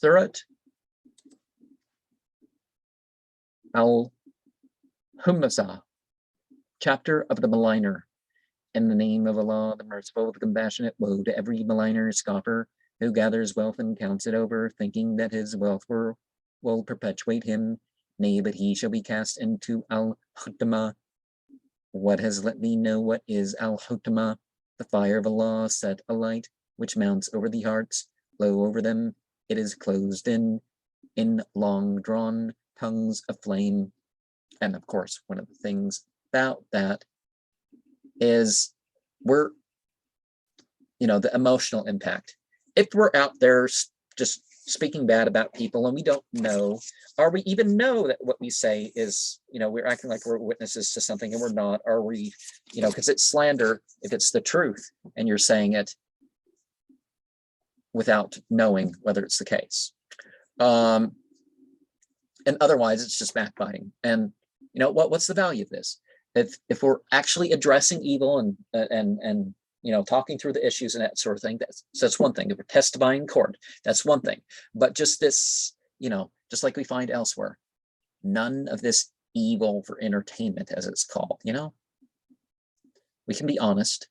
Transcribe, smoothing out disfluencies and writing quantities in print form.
Surat al-Humasa, chapter of the Maligner. In the name of Allah, the Merciful, the Compassionate, woe to every maligner, scoffer, who gathers wealth and counts it over, thinking that his wealth will perpetuate him. Nay, but he shall be cast into al-Hutama. What has let thee know what is al-Hutama? The fire of Allah set alight, which mounts over the hearts. Lo, over them it is closed in long-drawn tongues of flame. And of course, one of the things about that is the emotional impact. If we're out there just speaking bad about people and we don't know, or we even know that what we say is, we're acting like we're witnesses to something and we're not, are we, because it's slander if it's the truth and you're saying it without knowing whether it's the case. And otherwise it's just backbiting. And what's the value of this? If we're actually addressing evil and talking through the issues and that sort of thing, that's one thing. If we're testifying in court, that's one thing. But just this, just like we find elsewhere, none of this evil for entertainment, as it's called. We can be honest.